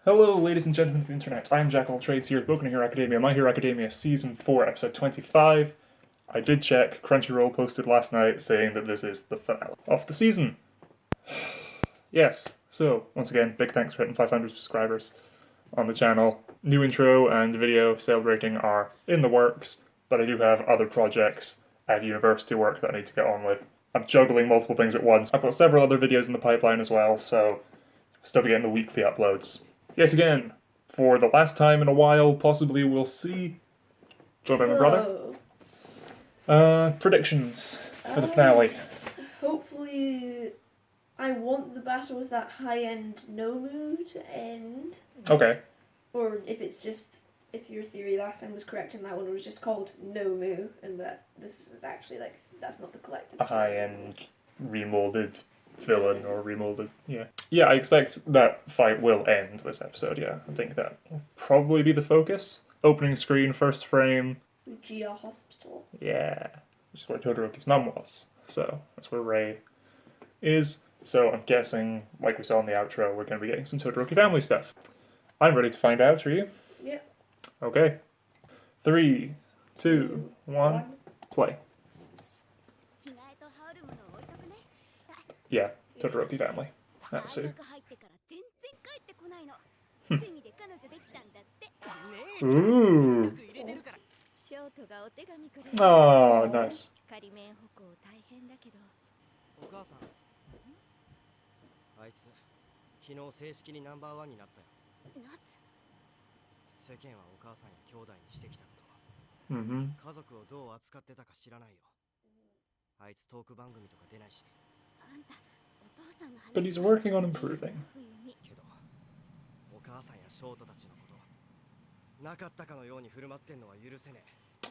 Hello, ladies and gentlemen of the internet. I am Jack of all trades here at Boku no Hero Academia, My Hero Academia Season 4, Episode 25. I did check, Crunchyroll posted last night saying that this is the finale of the season. Yes, so, once again, big thanks for hitting 500 subscribers on the channel. New intro and video celebrating are in the works, but I do have other projects and university work that I need to get on with. I'm juggling multiple things at once. I've got several other videos in the pipeline as well, so still be getting the weekly uploads. Yet again, for the last time in a while, possibly we'll see. Joined by my brother. Predictions for the finale. Hopefully, I want the battle with that high-end Nomu to end. Okay. Or if your theory last time was correct and that one was just called Nomu, and that this is actually, like, that's not the collective. A high-end remolded villain or remolded, yeah. Yeah, I expect that fight will end this episode, yeah. I think that will probably be the focus. Opening screen, first frame. Uchiha Hospital. Yeah. Which is where Todoroki's mum was. So, that's where Rei is. So, I'm guessing, like we saw in the outro, we're going to be getting some Todoroki family stuff. I'm ready to find out, are you? Yep. Okay. 3, 2, 1, play. Yeah, Todoroki family. That's who. Ooh. Oh, nice. あいつ昨日正式にナンバーワンになったよ。世間はお母さんや兄弟にしてきたこと、家族をどう扱ってたか知らないよ。あいつトーク番組とか出ないし。But he's working on improving. けどお母さんやショートたちのことなかったかのように振る舞ってんのは許せね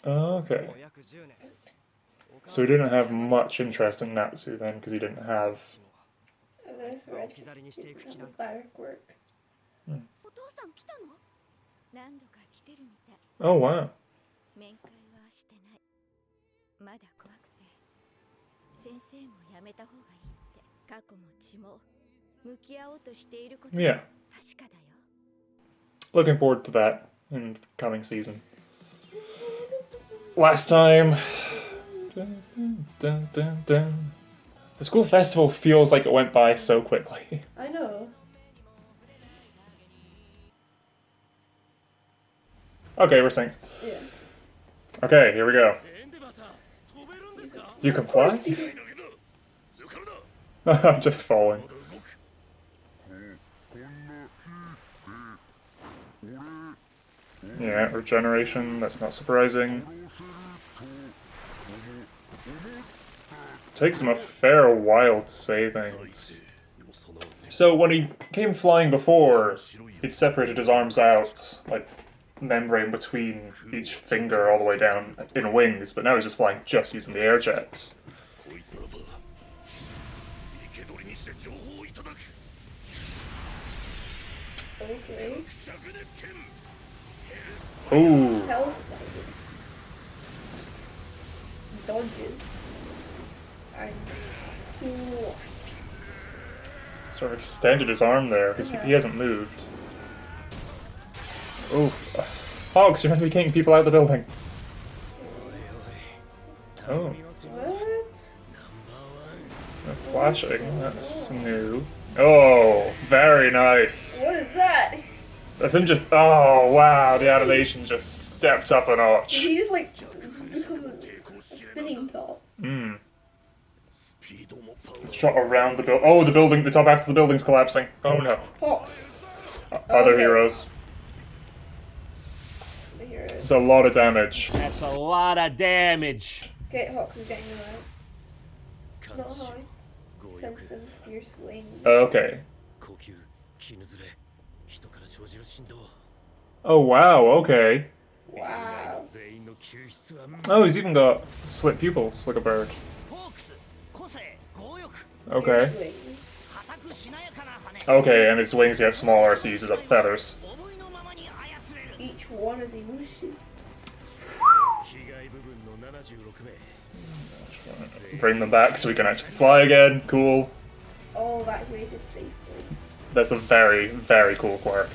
え。 Okay. So he didn't have much interest in Natsu then, because he didn't have... Oh, wow. Yeah. Looking forward to that in the coming season. Last time... The school festival feels like it went by so quickly. I know. Okay, we're synced. Yeah. Okay, here we go. You can fly? I'm just falling. Yeah, regeneration, that's not surprising. Takes him a fair while to say things. So when he came flying before, he'd separated his arms out, like membrane between each finger all the way down in wings, but now he's just flying just using the air jets. Okay. Ooh. Hellspider. Dodges. And what? Sort of extended his arm there, because he hasn't moved. Ooh. Hogs, you're meant to be kicking people out of the building. Oh. What? They're flashing, that's new. Oh, very nice. What is that? That's him just, oh wow, the animation just stepped up a notch. Did he just like become a spinning top? Hmm. Shot around the building. Oh, the top half of the building's collapsing. Oh no. Hawks. Other heroes. The heroes. It's a lot of damage. That's a lot of damage. Okay, Hawks is getting them out. Not high. Sense them fierce wings. Okay. Oh wow, okay. Wow. Oh, he's even got slit pupils, like a bird. Okay. Fierce wings. Okay, and his wings get smaller, so he uses up feathers. Each one as he wishes. Bring them back so we can actually fly again. Cool. All evacuated safely. That's a very, very cool quirk.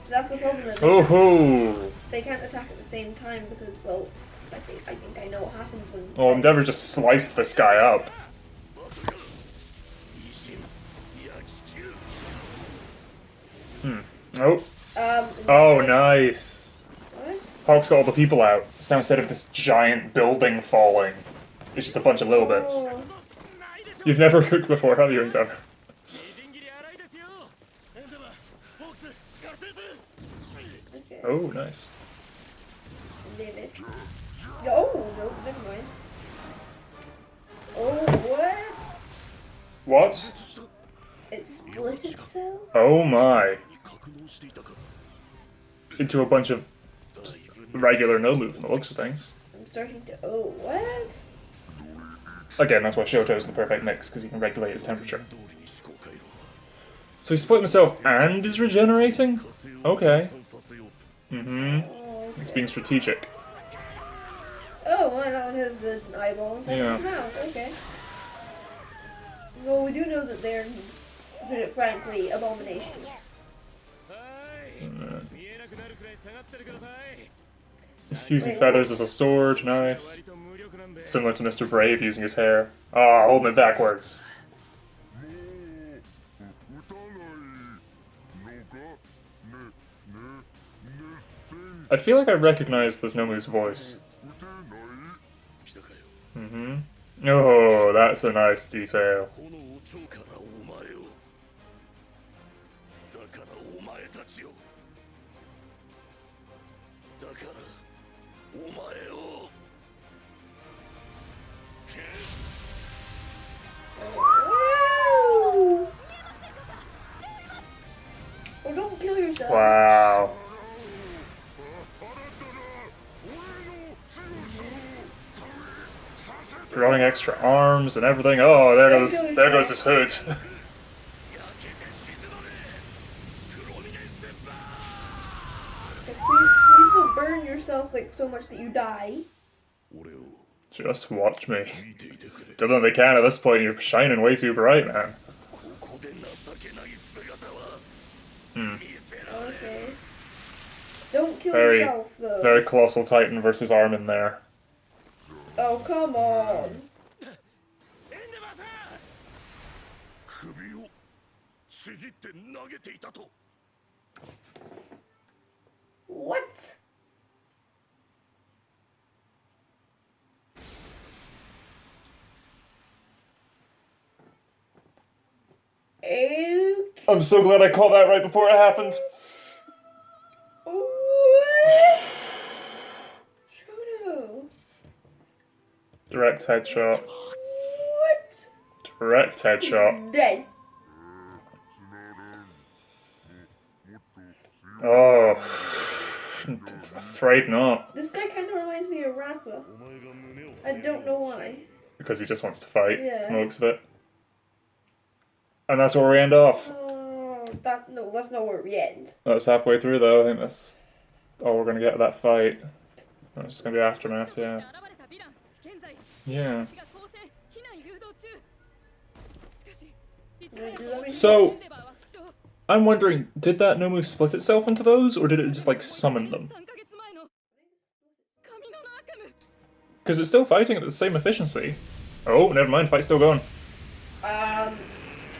That's the problem. That Oh ho! they can't attack at the same time because, well, I think I know what happens when. Oh, Endeavor just sliced this guy up. Oh. Oh, nice. What? Hawk's got all the people out. So now instead of this giant building falling, it's just a bunch of little bits. Oh. You've never cooked before, have you, Endeavor? Okay. Oh, nice. Davis. Oh no, never mind. Oh what? What? It split itself? Oh my. Into a bunch of just regular no-move from the looks of things. I'm starting to. Oh what? Again, that's why Shoto's the perfect mix, because he can regulate his temperature. So he split himself and is regenerating? Okay. Mm-hmm. Oh, He's okay. being strategic. Oh, well, that one has the eyeball inside Yeah. his mouth. Okay. Well, we do know that they're, to put it frankly, abominations. Using Wait, feathers as a sword, nice. Similar to Mr. Brave using his hair. Ah, holding it backwards. I feel like I recognize this Nomu's voice. Mm-hmm. Oh, that's a nice detail. Wow! Oh, don't kill yourself. Wow. Growing extra arms and everything. Oh, there goes his hood. Please don't burn yourself like so much that you die. Just watch me. Don't think they can at this point. You're shining way too bright, man. Okay. Don't kill Very, yourself though. very colossal Titan versus Armin there. Oh come on. What? Okay. I'm so glad I caught that right before it happened. What? Shoto. Direct headshot. What? Direct headshot. He's dead. Oh. Afraid not. This guy kind of reminds me of Rappa. I don't know why. Because he just wants to fight, Yeah. from the looks of it. And that's where we end off. Oh, that's not where we end. That's halfway through, though. I think that's all we're going to get at that fight. It's just going to be aftermath, yeah. Yeah. So, I'm wondering, did that Nomu split itself into those, or did it just, like, summon them? Because it's still fighting at the same efficiency. Oh, never mind, fight's still going.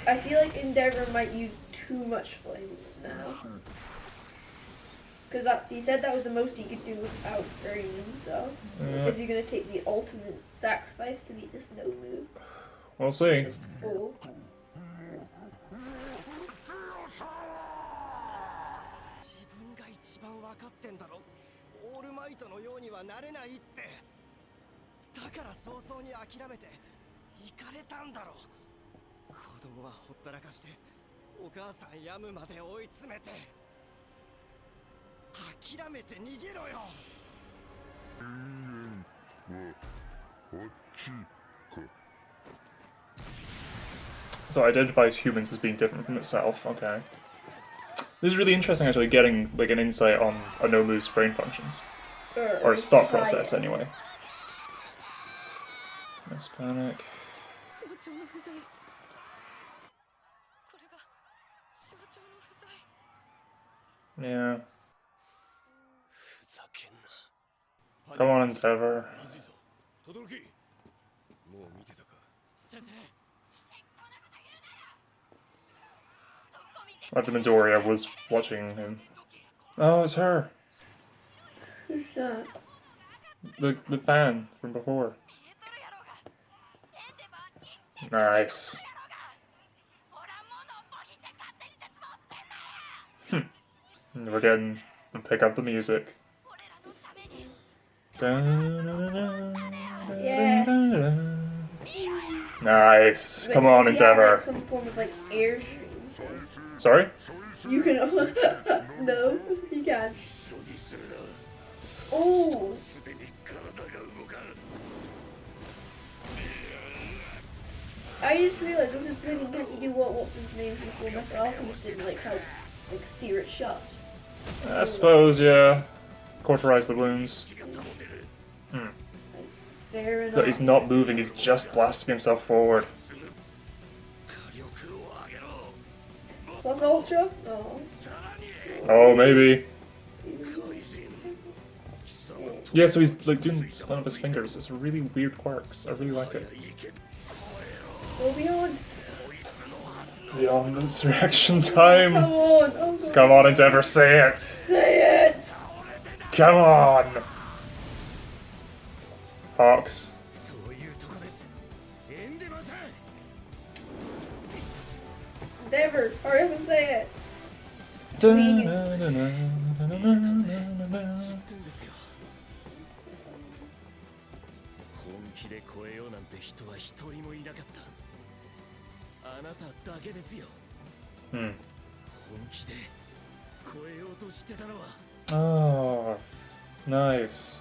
I feel like Endeavor might use too much flame now. Because he said that was the most he could do without hurting himself. So Yeah. is he going to take the ultimate sacrifice to beat this Nomu? We'll see. Just full. So it identifies humans as being different from itself, okay. This is really interesting, actually, getting like an insight on a Nomu's brain functions. Or its thought process, anyway. Nice panic. Yeah. Come on, Endeavor. At the Midoriya was watching him. Oh, it's her. Who's that? The fan from before. Nice. We're getting to pick up the music. Yes. Nice. Wait, Come so on, does he have, Endeavor. like, some form of like airstreams? Sorry? You can. No, he can't. Oh. I just realised with his bleeding, can't you do what's his name before Mr. Alchemist didn't like help like sear it shut? I suppose, yeah. Cauterize the wounds. Fair enough. But he's not moving, he's just blasting himself forward. Plus Ultra? Oh. Oh, maybe. Yeah, so he's like doing one of his fingers. It's a really weird quirks. I really like it. Go beyond. Beyond this reaction time. Come on. Oh, God. Come on, Endeavor, say it. Say it. Come on. Hawks. Endeavor, hurry up and say it. Oh, nice.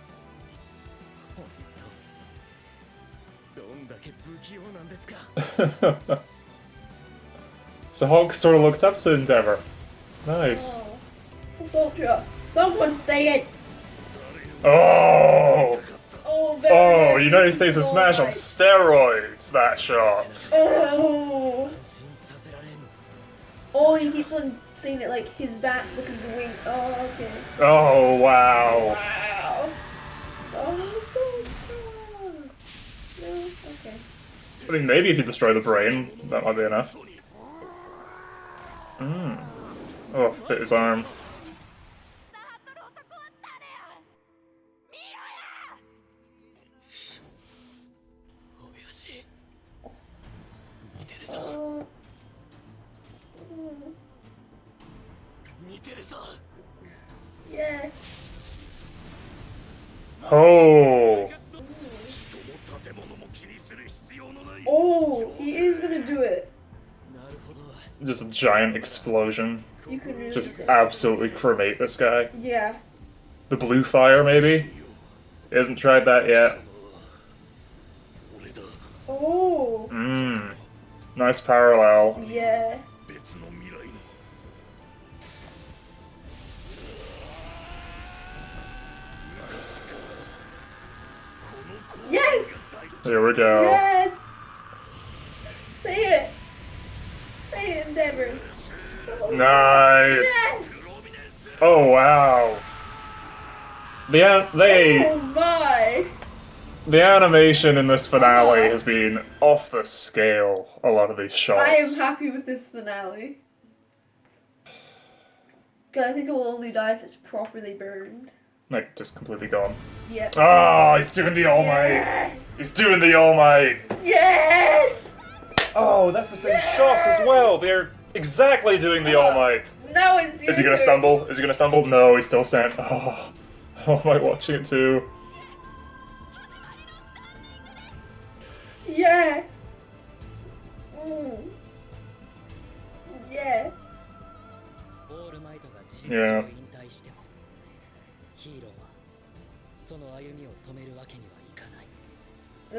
So Hawks sort of looked up to Endeavor. Nice. Oh. Plus Ultra. Someone say it. Oh! Oh, Oh, United States of Smash on steroids, that shot. Oh. Oh, he keeps on saying it like his back because the wing. Oh, okay. Oh, wow. Wow. Oh, so good. No, okay. I mean, maybe if you destroy the brain, that might be enough. Oh, bit his arm. Yes. Oh! Oh, he is gonna do it. Just a giant explosion. You can really Just say. absolutely cremate this guy. Yeah. The blue fire, maybe? He hasn't tried that yet. Oh. Nice parallel. Yeah. Yes. Here we go. Yes. Say it. Say it, Endeavor. Nice. Yes. Oh, wow. Oh my. The animation in this finale has been off the scale, a lot of these shots. I am happy with this finale. Cause I think it will only die if it's properly burned. Like, just completely gone. Yep. Oh, he's doing the All Might. Yes. He's doing the All Might. Yes. Oh, that's the same shot as well. They're exactly doing the All Might. Now it's your Is he gonna turn. stumble? Is he gonna stumble? No, he's still sent. Oh, All Might watching it too. Yes. Yes. Yeah.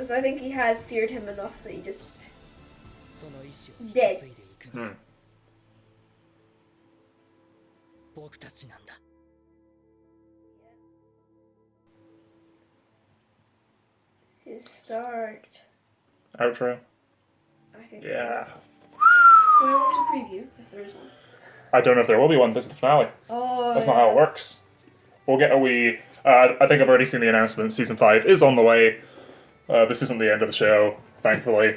So I think he has seared him enough that he just dead. His start. Outro. I think Yeah. so. Can we watch the preview if there is one? I don't know if there will be one. This is the finale. Oh, That's not how it works. We'll get a wee... I think I've already seen the announcement. Season 5 is on the way. This isn't the end of the show, thankfully.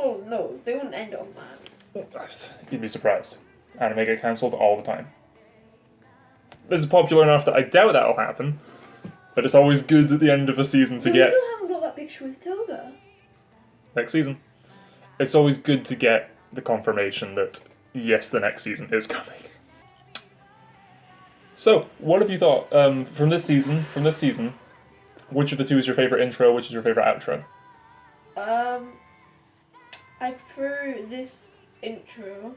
Oh no, they wouldn't end it on that. You'd be surprised. Anime get cancelled all the time. This is popular enough that I doubt that'll happen, but it's always good at the end of a season to We get... still haven't got that picture with Toga. Next season. It's always good to get the confirmation that, yes, the next season is coming. So, what have you thought from this season, which of the two is your favourite intro, which is your favourite outro? I prefer this intro.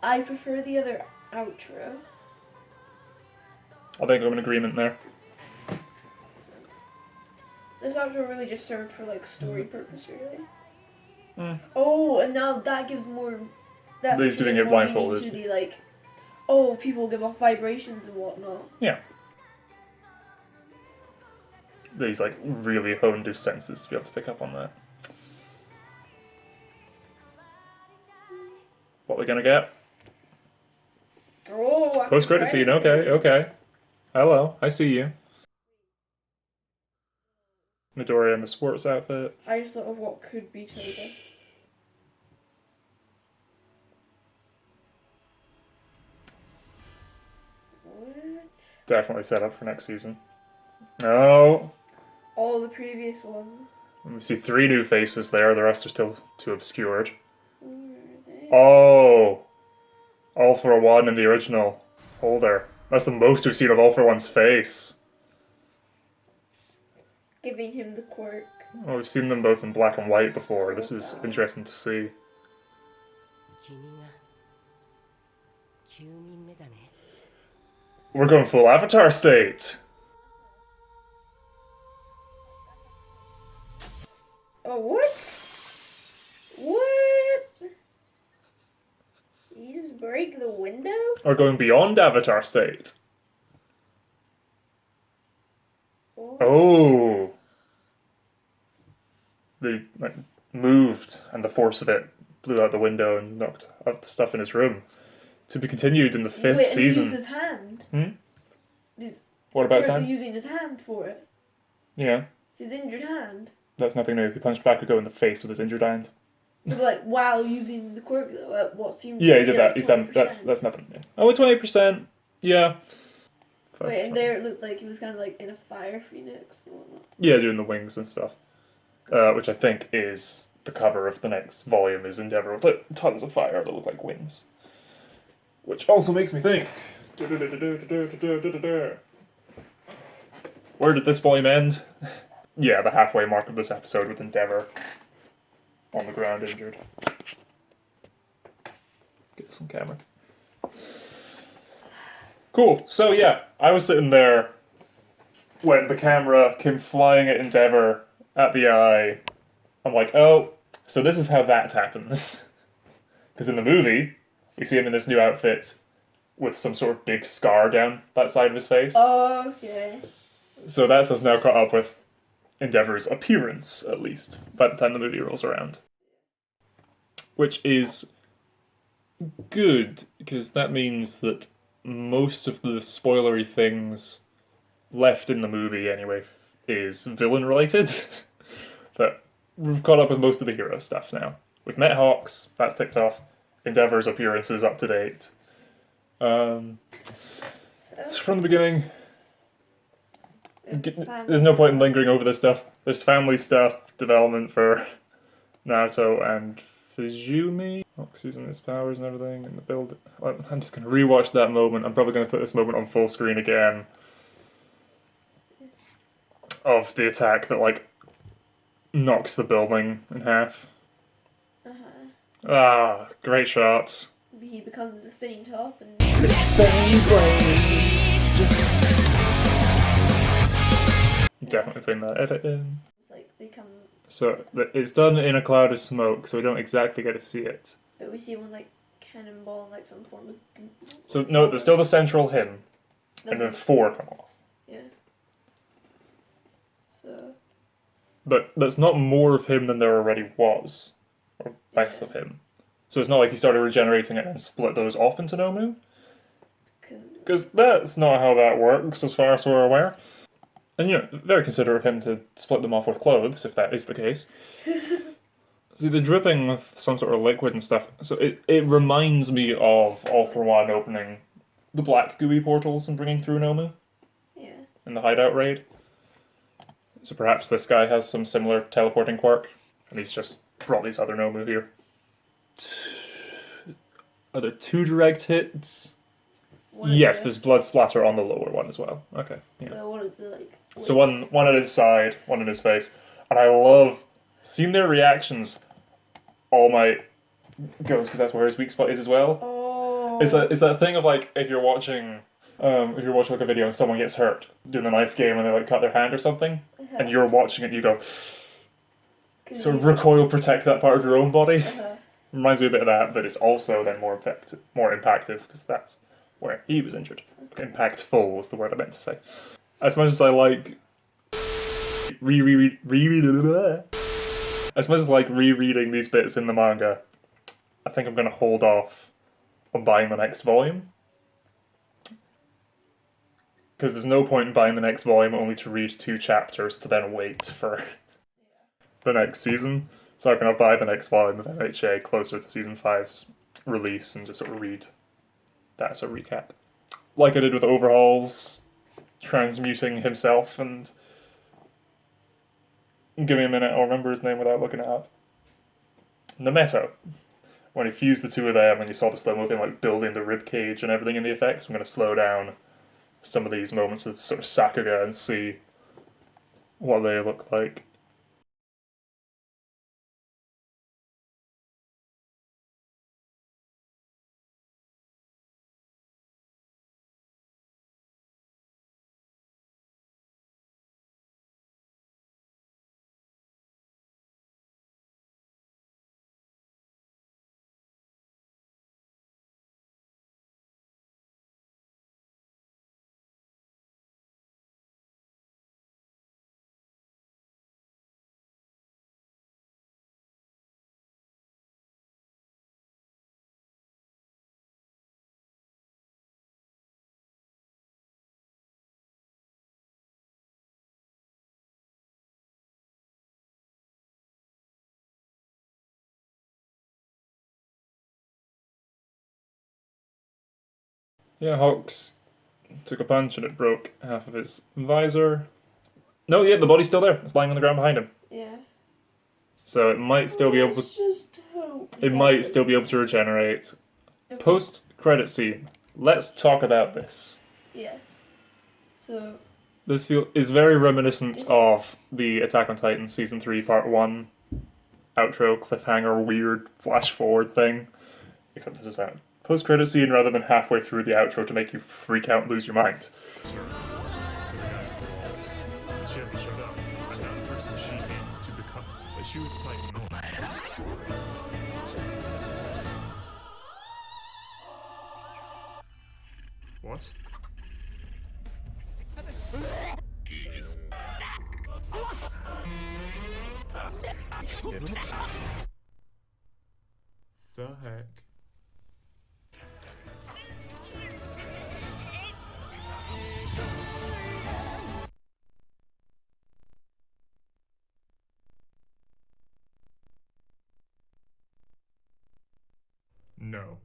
I prefer the other outro. I think I'm in agreement there. This outro really just served for like story purpose, really. Mm. Oh, and now that gives more. That He's doing it more meaning blindfolded. to the like. Oh, people give off vibrations and whatnot. Yeah. He's like really honed his senses to be able to pick up on that. What we're gonna get? Oh, Post-credit scene, okay. Hello, I see you. Midoriya in the sports outfit. I just thought of what could be Toga. What? Definitely set up for next season. No. All the previous ones. We see 3 new faces there, the rest are still too obscured. Who are they? Oh! All for One in the original. Hold there. That's the most we've seen of All for One's face. Giving him the quirk. Oh, we've seen them both in black and white before. This is interesting to see. 君が9人目だね。 We're going full Avatar state! Oh, what? What? You just break the window? We're going beyond Avatar state. Oh. Oh! They like, moved, and the force of it blew out the window and knocked out the stuff in his room. To be continued in the 5th Wait, and he season. used his hand. Hmm? He's What about his currently hand? using his hand for it. Yeah, His injured hand. that's nothing new. He punched Bakugo in the face with his injured hand. But like, while using the quirk though, at what seemed Yeah, to he be did that. like He's done. 20%. That's nothing new. Oh, 20%. Yeah. Wait, and there it looked like he was kind of like in a fire phoenix and whatnot. Yeah, doing the wings and stuff. Which I think is the cover of the next volume is Endeavor with tons of fire that look like wings. Which also makes me think. Where did this volume end? Yeah, the halfway mark of this episode with Endeavor on the ground injured. Get this on camera. Cool. So yeah, I was sitting there when the camera came flying at Endeavor at the eye. I'm like, oh, so this is how that happens. Because in the movie, we see him in this new outfit with some sort of big scar down that side of his face. Oh, okay. So that's us now caught up with Endeavor's appearance, at least, by the time the movie rolls around. Which is good, because that means that most of the spoilery things left in the movie, anyway, is villain-related. But we've caught up with most of the hero stuff now. We've met Hawks, that's ticked off. Endeavor's appearance is up to date. So from the beginning, there's no point in lingering over this stuff. There's family stuff, development for Naruto and Fujimi. Hawks using his powers and everything in the build. I'm just going to rewatch that moment. I'm probably going to put this moment on full screen again. Of the attack that, like, knocks the building in half. Ah, great shots. He becomes a spinning top and Definitely putting that edit in. it's like they come. So it's done in a cloud of smoke, so we don't exactly get to see it. But we see one like cannonball, like some form of. So no, there's still the central hymn, and then 4 come off. Yeah. So. But that's not more of him than there already was, or less of him. So it's not like he started regenerating it and split those off into Nomu. Because that's not how that works, as far as we're aware. And, you know, very considerate of him to split them off with clothes, if that is the case. See, the dripping with some sort of liquid and stuff, so it reminds me of All For One opening the black gooey portals and bringing through Nomu. Yeah. In the hideout raid. So perhaps this guy has some similar teleporting quirk, and he's just brought these other Nomu here. Are there 2 direct hits? Yes, there's blood splatter on the lower one as well. Okay. Yeah. So one of the, like, So one at his side, one in his face. And I love seeing their reactions. All Might goes, because that's where his weak spot is as well. Oh. It's that thing of like if you're watching like a video and someone gets hurt doing the knife game and they like cut their hand or something, and you're watching it, you go sort of recoil, protect that part of your own body. Reminds me a bit of that, but it's also then more impactful because that's where he was injured. Impactful was the word I meant to say. As much as I like rereading these bits in the manga, I think I'm going to hold off on buying the next volume. Because there's no point in buying the next volume only to read 2 chapters to then wait for the next season. So I'm going to buy the next volume of MHA closer to Season 5's release and just sort of read that as a recap. Like I did with Overhaul's transmuting himself, and give me a minute, I'll remember his name without looking it up. Nameto. When he fused the 2 of them and you saw the slow-mo thing like building the rib cage and everything in the effects, I'm going to slow down some of these moments of sort of Sakuga and see what they look like. Yeah, Hawks took a punch and it broke half of his visor. No, yeah, the body's still there. It's lying on the ground behind him. Yeah. So it might still be able to. Just hope It might still be able to regenerate. Okay. Post-credit scene. Let's talk about this. Yes. So. This is very reminiscent of the Attack on Titan Season 3 Part 1 outro cliffhanger weird flash forward thing. Except this is that post-credit scene rather than halfway through the outro to make you freak out and lose your mind. She hasn't showed up, and that person she aims to become. Like, she was a Titan normal. What? The heck? No.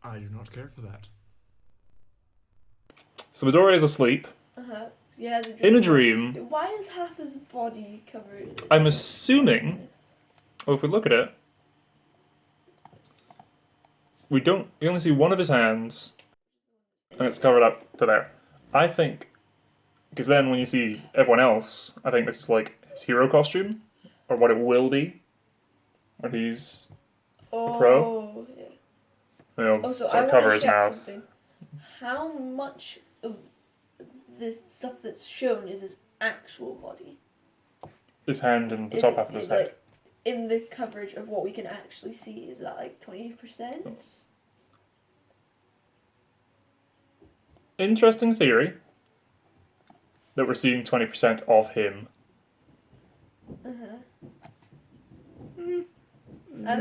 I do not care for that. So Midoriya is asleep. Yeah, In a dream. Why is half his body covered? I'm assuming. Well, if we look at it, we only see one of his hands, and it's covered up to there. I think, because then when you see everyone else, I think this is like his hero costume, or what it will be, when he's a pro. Yeah. You know, Also, sort I of cover want his to check mouth. something. How much of the stuff that's shown is his actual body? His hand and the Is top it- half of his is head. like, in the coverage of what we can actually see, is that like 20%? Interesting theory that we're seeing 20% of him.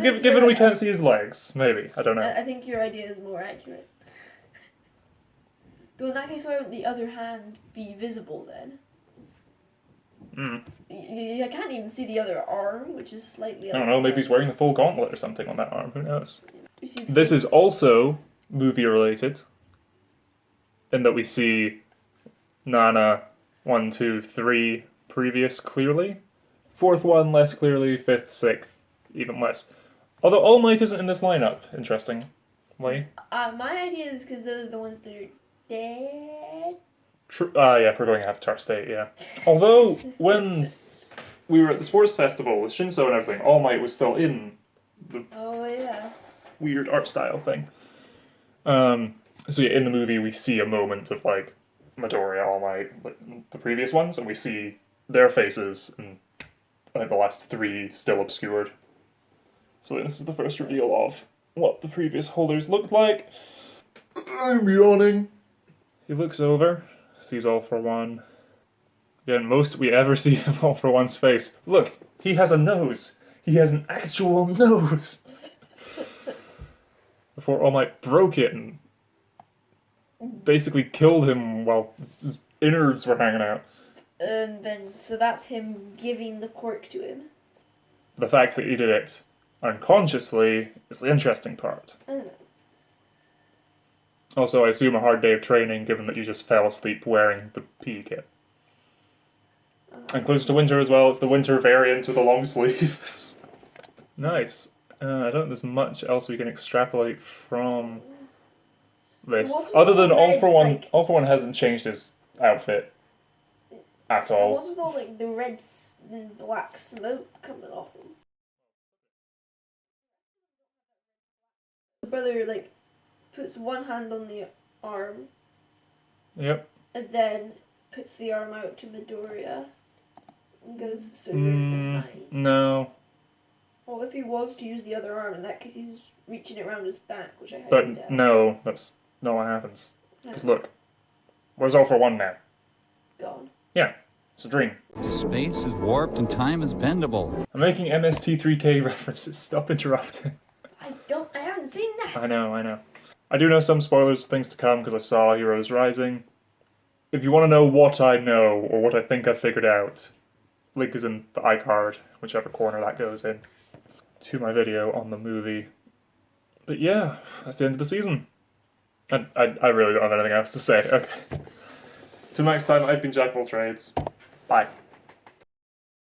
Given we can't see his legs, maybe. I don't know. I think your idea is more accurate. Though in that case, why would the other hand be visible then? You can't even see the other arm, which is slightly... I don't know, maybe he's wearing the full gauntlet or something on that arm, who knows? See This is also movie related, in that we see Nana 1, 2, 3 previous clearly, 4th one less clearly, 5th, 6th even less. Although All Might isn't in this lineup, interestingly. My idea is because those are the ones that are dead. True. Yeah, if we're going Avatar State, yeah. Although, when we were at the sports festival with Shinso and everything, All Might was still in the weird art style thing. So yeah, in the movie we see a moment of like Midoriya, All Might, like the previous ones, and we see their faces, and I think the last 3 still obscured. So this is the first reveal of what the previous holders looked like. I'm yawning. He looks over, sees All For One. Again, most we ever see of All For One's face. Look, he has a nose. He has an actual nose. Before All Might broke it and basically killed him while his innards were hanging out. And then, so that's him giving the quirk to him. The fact that he did it unconsciously is the interesting part. Also, I assume a hard day of training, given that you just fell asleep wearing the PE kit. And close to winter as well, it's the winter variant with the long sleeves. Nice. I don't think there's much else we can extrapolate from this. Other than All For One, All For One hasn't changed his outfit at all. What's with all like the red and black smoke coming off him? The brother like puts one hand on the arm. Yep. And then puts the arm out to Midoriya and goes, so you're the knight. No. Well, if he was to use the other arm, in that case he's reaching it around his back, which I But highly doubt. no, that's not what happens. Because look, where's All For One now? Gone. Yeah, it's a dream. Space is warped and time is bendable. I'm making MST3K references. Stop interrupting. I haven't seen that! I know. I do know some spoilers of things to come because I saw Heroes Rising. If you want to know what I know, or what I think I've figured out, link is in the iCard, whichever corner that goes in, to my video on the movie. But yeah, that's the end of the season. And I really don't have anything else to say. Okay. Till next time, I've been Jack of all Trades. Bye.